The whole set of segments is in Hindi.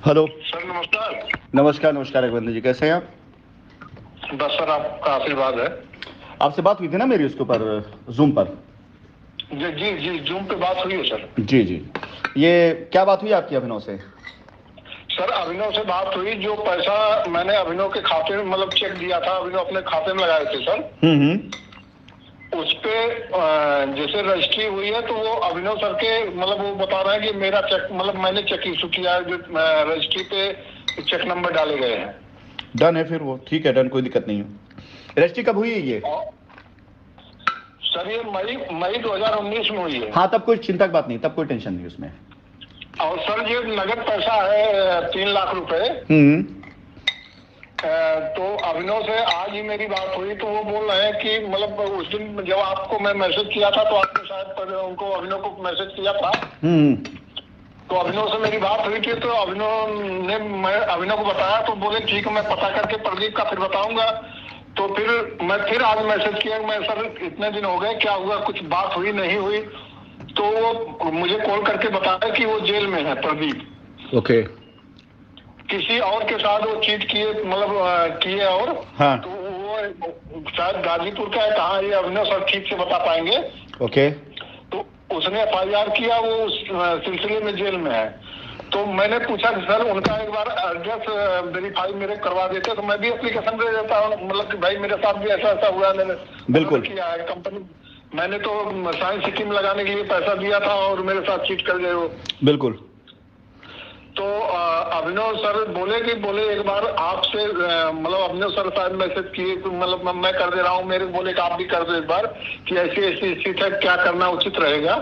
हेलो सर नमस्कार। नमस्कार। नमस्कार रघुवेंद्र जी, कैसे हैं आप? बस सर आपका आशीर्वाद है। आपसे बात हुई थी ना मेरी उसके ऊपर, जूम पर? जी जी जी, जूम पे बात हुई है सर। जी जी। ये क्या बात हुई आपकी अभिनव से? सर अभिनव से बात हुई, जो पैसा मैंने अभिनव के खाते में मतलब चेक दिया था, अभिनव अपने खाते में लगाए थे सर। उस पे जैसे रजिस्ट्री हुई है तो वो अभिनव सर के मतलब वो बता रहे हैं कि मेरा चेक मतलब मैंने चेक इशू किया है, जो रजिस्ट्री पे चेक नंबर डाले गए हैं। डन है फिर वो, ठीक है, डन, कोई दिक्कत नहीं है। रजिस्ट्री कब हुई है ये? सर ये मई मई 2019 में हुई है। हाँ, तब कोई चिंता की बात नहीं, तब कोई टेंशन नहीं उसमें। और सर ये नगद पैसा है 3 लाख रुपए। तो अभिनव से आज ही मेरी बात हुई तो वो बोल रहे हैं कि मतलब उस दिन जब आपको मैं मैसेज किया था तो आपने शायद पर उनको अभिनव को मैसेज किया था। तो अभिनव से मेरी बात हुई थी तो अभिनव ने मैं अभिनव को बताया तो बोले ठीक है मैं पता करके प्रदीप का फिर बताऊंगा। तो फिर मैं फिर आज मैसेज किया मैं सर इतने दिन हो गए क्या हुआ, कुछ बात हुई नहीं हुई। तो वो मुझे कॉल करके बताया कि वो जेल में है प्रदीप। ओके। किसी और के साथ वो चीट किए मतलब किए और हाँ। तो वो शायद गाजीपुर का है, कहाँ ये अभिनव सर ठीक से बता पाएंगे। ओके। तो उसने FIR किया, वो उस सिलसिले में जेल में है। तो मैंने पूछा कि सर उनका एक बार एड्रेस वेरीफाई मेरे करवा देते तो मैं भी एप्लीकेशन दे देता हूँ, मतलब कि भाई मेरे साथ भी ऐसा ऐसा हुआ है, मैंने बिल्कुल किया है कंपनी, मैंने तो साइंस स्कीम लगाने के लिए पैसा दिया था और मेरे साथ चीट कर गए हो। बिल्कुल। तो अभिनव सर बोले एक बार आपसे मतलब अभिनव सर शायद मैसेज किए तो मतलब मैं कर दे रहा हूँ, मेरे बोले कि आप भी कर दो एक बार कि ऐसी ऐसी स्थिति है, क्या करना उचित रहेगा।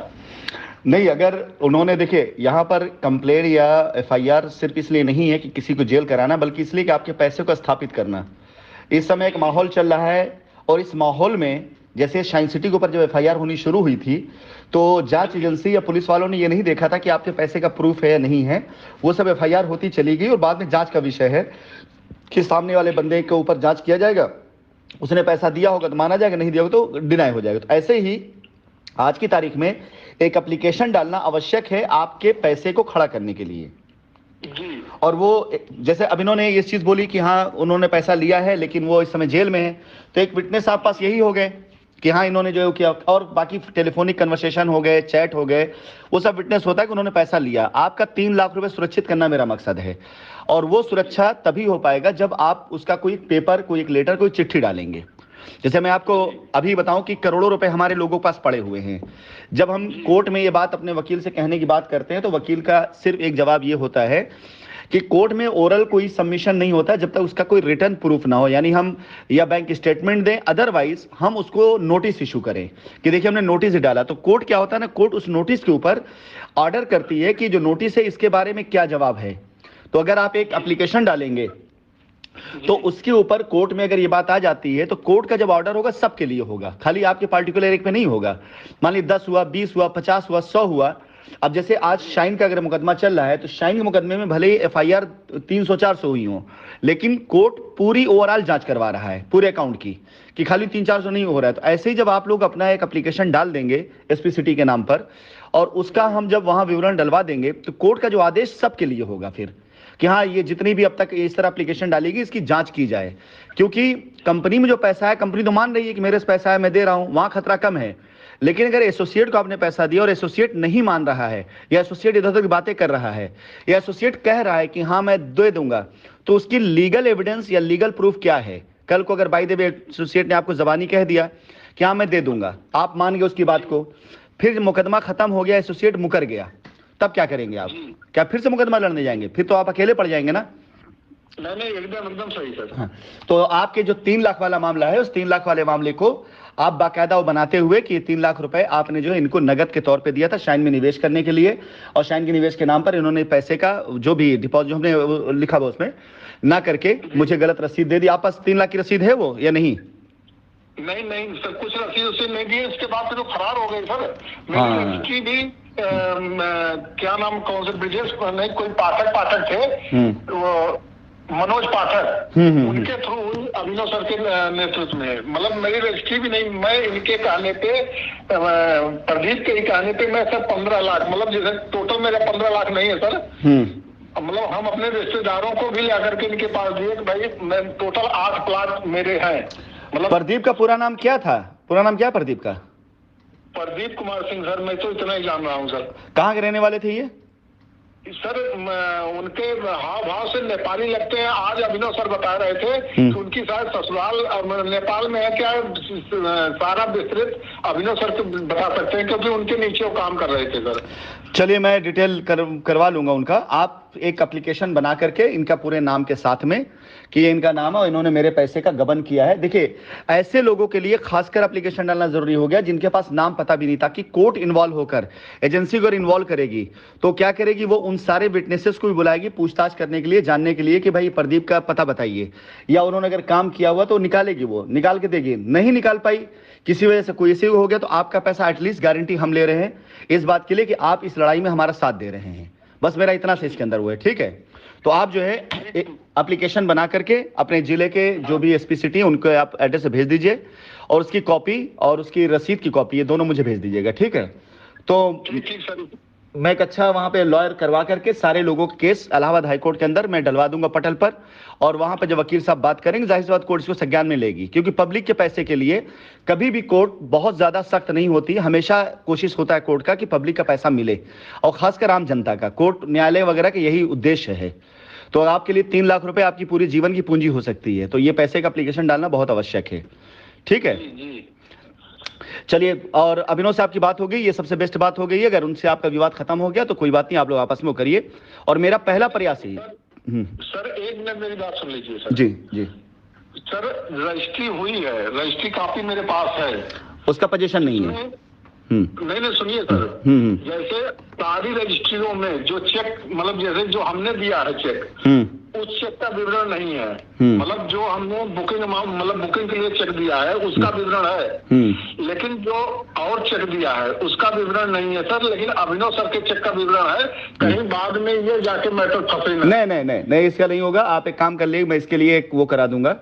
नहीं, अगर उन्होंने, देखिए यहाँ पर कंप्लेन या FIR सिर्फ इसलिए नहीं है कि किसी को जेल कराना, बल्कि इसलिए कि आपके पैसे को स्थापित करना। इस समय एक माहौल चल रहा है और इस माहौल में जैसे शाइन सिटी के ऊपर जब FIR होनी शुरू हुई थी तो जांच एजेंसी या पुलिस वालों ने ये नहीं देखा था कि आपके पैसे का प्रूफ है या नहीं है। वो सब FIR होती चली गई और बाद में जांच का विषय है कि सामने वाले बंदे के ऊपर जांच किया जाएगा, उसने पैसा दिया होगा तो माना जाएगा, नहीं दिया होगा तो डिनाई हो जाएगा। तो ऐसे ही आज की तारीख में एक एप्लीकेशन डालना आवश्यक है आपके पैसे को खड़ा करने के लिए। जी। और वो जैसे अभिनव ने ये चीज बोली कि हाँ उन्होंने पैसा लिया है लेकिन वो इस समय जेल में है, तो एक विटनेस आप पास यही हो गए कि हाँ इन्होंने जो किया, और बाकी टेलीफोनिक कन्वर्सेशन हो गए, चैट हो गए, वो सब विटनेस होता है कि उन्होंने पैसा लिया। आपका 3 लाख रुपए सुरक्षित करना मेरा मकसद है, और वो सुरक्षा तभी हो पाएगा जब आप उसका कोई पेपर, कोई एक लेटर, कोई चिट्ठी डालेंगे। जैसे मैं आपको अभी बताऊं कि करोड़ों रुपए हमारे लोगों के पास पड़े हुए हैं। जब हम कोर्ट में ये बात अपने वकील से कहने की बात करते हैं तो वकील का सिर्फ एक जवाब ये होता है कि कोर्ट में ओरल कोई सबमिशन नहीं होता जब तक उसका कोई रिटर्न प्रूफ ना हो, यानी हम या बैंक स्टेटमेंट दें, अदरवाइज हम उसको नोटिस इशू करें कि देखिए हमने नोटिस डाला। तो कोर्ट क्या होता है ना, कोर्ट उस नोटिस के ऊपर ऑर्डर करती है कि जो नोटिस है इसके बारे में क्या जवाब है। तो अगर आप एक एप्लीकेशन डालेंगे तो उसके ऊपर कोर्ट में अगर ये बात आ जाती है तो कोर्ट का जब ऑर्डर होगा सबके लिए होगा, खाली आपके पार्टिकुलर एक पे नहीं होगा। मान ली 10 हुआ, 20 हुआ, 50 हुआ, 100 हुआ। अब जैसे आज शाइन का अगर मुकदमा चल रहा है तो शाइन के मुकदमे में भले ही FIR 300-400 हुई हो, लेकिन कोर्ट पूरी ओवरऑल जांच करवा रहा है पूरे अकाउंट की, कि खाली 300-400 नहीं हो रहा है। तो ऐसे ही जब आप लोग अपना एक एप्लीकेशन डाल देंगे SP सिटी के नाम पर और उसका हम जब वहां विवरण डलवा देंगे तो कोर्ट का जो आदेश सबके लिए होगा फिर कि हाँ ये जितनी भी अब तक इस तरह एप्लीकेशन डालेगी इसकी जांच की जाए। क्योंकि कंपनी में जो पैसा है, कंपनी तो मान रही है कि मेरे से पैसा है मैं दे रहा हूं, वहां खतरा कम है। लेकिन अगर एसोसिएट को आपने पैसा दिया और एसोसिएट नहीं मान रहा है, या एसोसिएट इधर उधर की बातें कर रहा है, या एसोसिएट कह रहा है कि हाँ मैं दे दूंगा, तो उसकी लीगल एविडेंस या लीगल प्रूफ क्या है? कल को अगर बाय द वे एसोसिएट ने आपको जबानी कह दिया कि हाँ मैं दे दूंगा, आप मान गए उसकी बात को, फिर मुकदमा खत्म हो गया, एसोसिएट मुकर गया, तब क्या करेंगे आप? क्या फिर से मुकदमा लड़ने जाएंगे? फिर तो आप अकेले पड़ जाएंगे ना। नहीं एकदम एकदम सही सर। हाँ। तो आपके जो 3 लाख वाला मामला है, उस 3 लाख वाले मामले को आप बाकायदा वो बनाते हुए कि 3 लाख रुपए आपने जो है इनको नगद के तौर पे दिया था शाइन में निवेश करने के लिए, और शाइन के निवेश के नाम पर इन्होंने पैसे का जो भी डिपॉजिट जो हमने लिखा हुआ उसमें ना करके मुझे गलत रसीद दे दी। आप पास 3 लाख की रसीद है वो या नहीं? नहीं सर, कुछ रसीद उसे नहीं दिए, इसके बाद फिर वो फरार हो गए सर। मेरी रजिस्ट्री भी क्या नाम, कौन से ब्रिजेश नहीं, कोई पाठक थे, वो मनोज पाठक, उनके थ्रू हुई अभिनव सर के नेतृत्व में। मतलब मेरी रजिस्ट्री भी नहीं, मैं इनके कहने पे, प्रदीप के ही कहने पे मैं सर 15 लाख, मतलब जैसे टोटल मेरा 15 लाख नहीं है सर, मतलब हम अपने रिश्तेदारों को भी ला करके इनके पास दिए कि भाई मैं टोटल 8 प्लाट मेरे हैं। मतलब प्रदीप का पूरा नाम क्या था? पूरा नाम क्या है प्रदीप का? प्रदीप कुमार सिंह सर, मैं तो इतना ही जान रहा हूँ सर। कहाँ के रहने वाले थे ये? सर उनके हाव भाव से नेपाली लगते हैं। आज अभिनव सर बता रहे थे कि उनकी शायद ससुराल नेपाल में है क्या, सारा विस्तृत अभिनव सर को बता सकते हैं क्योंकि उनके नीचे वो काम कर रहे थे सर। चलिए मैं डिटेल करवा लूंगा उनका। आप एक एप्लीकेशन बना करके इनका पूरे नाम के साथ में कि ये इनका नाम है और इन्होंने मेरे पैसे का गबन किया है। देखिए ऐसे लोगों के लिए खासकर एप्लीकेशन डालना जरूरी हो गया जिनके पास नाम पता भी नहीं, ताकि कोर्ट इन्वॉल्व होकर एजेंसी को इन्वॉल्व करेगी तो क्या करेगी, वो उन सारे विटनेसेस को भी बुलाएगी पूछताछ करने के लिए, जानने के लिए कि भाई प्रदीप का पता बताइए, या उन्होंने अगर काम किया हुआ तो निकालेगी, वो निकाल के देगी। नहीं निकाल पाई किसी वजह से, कोई इश्यू हो गया, तो आपका पैसा एटलीस्ट गारंटी हम ले रहे हैं इस बात के लिए कि आप इस लड़ाई में हमारा साथ दे रहे हैं। बस मेरा इतना से इसके अंदर हुआ है, ठीक है। तो आप जो है एप्लीकेशन बना करके अपने जिले के जो भी एसपी सिटी है उनको आप एड्रेस भेज दीजिए और उसकी कॉपी और उसकी रसीद की कॉपी, ये दोनों मुझे भेज दीजिएगा, ठीक है। तो मैं एक अच्छा वहां पे लॉयर करवा करके सारे लोगों के केस इलाहाबाद हाईकोर्ट के अंदर मैं डलवा दूंगा पटल पर, और वहां पर जब वकील साहब बात करेंगे जाहिर सी बात कोर्ट इसको संज्ञान में लेगी, क्योंकि पब्लिक के पैसे के लिए कभी भी कोर्ट बहुत ज्यादा सख्त नहीं होती। हमेशा कोशिश होता है कोर्ट का कि पब्लिक का पैसा मिले, और खासकर आम जनता का। कोर्ट न्यायालय वगैरह का यही उद्देश्य है। तो आपके लिए 3 लाख रुपए आपकी पूरी जीवन की पूंजी हो सकती है, तो ये पैसे का एप्लीकेशन डालना बहुत आवश्यक है, ठीक है। चलिए, और अभिनव से आपकी बात हो गई, ये सबसे बेस्ट बात हो गई है। अगर उनसे आपका विवाद खत्म हो गया तो कोई बात नहीं, आप लोग आपस में वो करिए। और मेरा पहला प्रयास ही सर, एक मिनट मेरी बात सुन लीजिए सर। जी जी सर, रजिस्ट्री हुई है, रजिस्ट्री कॉपी मेरे पास है, उसका पोजीशन नहीं है। नहीं सुनिए सर, जैसे सारी रजिस्ट्रियों में जो चेक, मतलब जैसे जो हमने दिया है चेक, उस चेक का विवरण नहीं है। मतलब जो हमने बुकिंग के लिए चेक दिया है उसका विवरण है, लेकिन जो और चेक दिया है उसका विवरण नहीं है सर। लेकिन अभिनव सर के चेक का विवरण है। कहीं बाद में ये जाके मैटर फंसे नहीं, इसका नहीं होगा। आप एक काम कर लीजिए, मैं इसके लिए एक वो करा दूंगा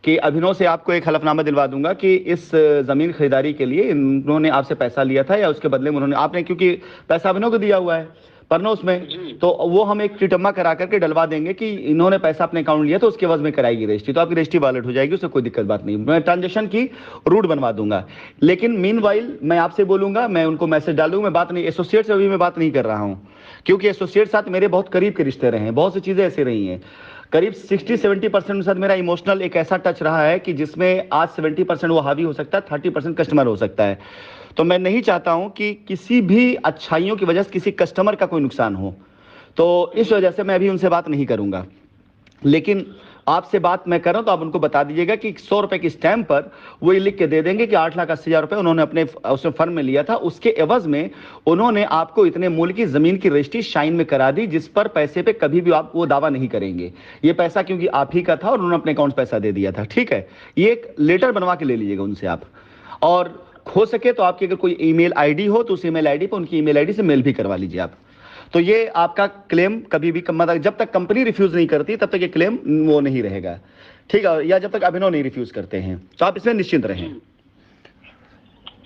कि अभिनव से आपको एक हलफनामा दिलवा दूंगा कि इस जमीन खरीदारी के लिए इन्होंने आपसे पैसा लिया था, या उसके बदले में उन्होंने, आपने क्योंकि पैसा अभिनव को दिया हुआ है पर उसमें, तो वो हम एक चिटम्मा करा करके डलवा देंगे कि इन्होंने पैसा अपने अकाउंट लिया तो उसके एवज में कराएगी रजिस्ट्री, तो आपकी रजिस्ट्री वैलिड हो जाएगी, उससे कोई दिक्कत बात नहीं। मैं ट्रांजेक्शन की रूट बनवा दूंगा। लेकिन मीनवाइल मैं आपसे बोलूंगा, मैं उनको मैसेज डालूंगा, मैं बात नहीं एसोसिएट से अभी मैं बात नहीं कर रहा हूं, क्योंकि एसोसिएट साथ मेरे बहुत करीब के रिश्ते रहे हैं, बहुत सी चीजें ऐसी रही हैं। करीब 60-70% के साथ मेरा इमोशनल एक ऐसा टच रहा है कि जिसमें आज 70% वो हावी हो सकता है, 30% कस्टमर हो सकता है। तो मैं नहीं चाहता हूं कि किसी भी अच्छाइयों की वजह से किसी कस्टमर का कोई नुकसान हो, तो इस वजह से मैं अभी उनसे बात नहीं करूंगा। लेकिन आपसे बात मैं कर रहा हूं तो आप उनको बता दीजिएगा कि 100 रुपए की स्टैंप पर वो ये लिख के दे देंगे कि 8,80,000 रुपए उन्होंने अपने उसमें फर्म में लिया था, उसके एवज में उन्होंने आपको इतने मूल्य की जमीन की रजिस्ट्री शाइन में करा दी, जिस पर पैसे पे कभी भी आप वो दावा नहीं करेंगे। ये पैसा क्योंकि आप ही का था और उन्होंने अपने अकाउंट पैसा दे दिया था, ठीक है। ये एक लेटर बनवा के ले लीजिएगा उनसे आप, और हो सके तो आपकी अगर कोई ईमेल आईडी हो तो उस ईमेल आईडी पर उनकी ईमेल आईडी से मेल भी करवा लीजिए आप। तो ये आपका क्लेम कभी भी मतलब जब तक कंपनी रिफ्यूज नहीं करती तब तक ये क्लेम वो नहीं रहेगा, ठीक है, या जब तक अभिनव नहीं रिफ्यूज करते हैं, तो आप इसमें निश्चिंत रहें।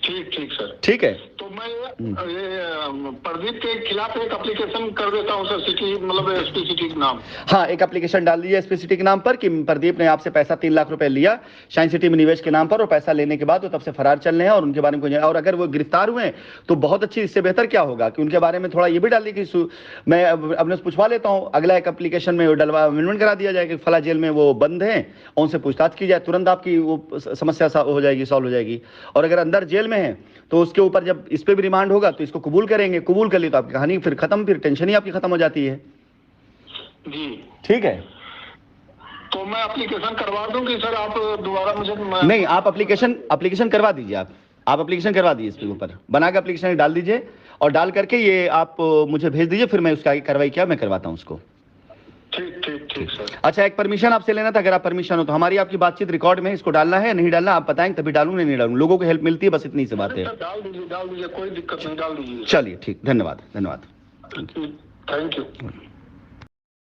ठीक सर, ठीक है। तो मैं प्रदीप के खिलाफ एक एप्लीकेशन कर देता हूं सर, सिटी मतलब एसपी सिटी के नाम। हाँ, एक एप्लीकेशन डाल दीजिए एसपी सिटी के नाम पर कि प्रदीप ने आपसे पैसा 3 लाख रुपए लिया शाइन सिटी में निवेश के नाम पर, और पैसा लेने के बाद वो तब से फरार चल रहे हैं और उनके बारे में और अगर वो गिरफ्तार हुए तो बहुत अच्छी, इससे बेहतर क्या होगा कि उनके बारे में थोड़ा ये भी डाल दी कि मैं अपने से पूछवा लेता हूँ, अगला एक एप्लीकेशन में डलवा अमेंडमेंट करा दिया जाए कि फला जेल में वो बंद हैं, उनसे पूछताछ की जाए, तुरंत आपकी वो समस्या हो जाएगी, सॉल्व हो जाएगी। और अगर अंदर जेल में है तो उसके ऊपर जब इस पे भी रिमांड होगा तो इसको कबूल करेंगे, कबूल कर ली तो आपकी कहानी फिर खत्म, फिर टेंशन ही आपकी खत्म हो जाती है जी। ठीक है, तो मैं एप्लीकेशन करवा दूं कि सर आप दोबारा मुझे नहीं, आप एप्लीकेशन करवा दीजिए, आप एप्लीकेशन करवा दीजिए, इसके ऊपर बना के एप्लीकेशन डाल दीजिए और डाल करके ये आप मुझे भेज दीजिए, फिर मैं उसका आगे कार्रवाई क्या मैं करवाता हूँ उसको। ठीक सर। अच्छा, एक परमिशन आपसे लेना था, अगर आप परमिशन हो तो हमारी आपकी बातचीत रिकॉर्ड में, इसको डालना है नहीं डालना आप बताएं, तभी डालूं नहीं डालूं, लोगों को हेल्प मिलती है, बस इतनी सी बात है। डाल दीजिए कोई दिक्कत नहीं, डाल दीजिए। चलिए ठीक, धन्यवाद। Thank you.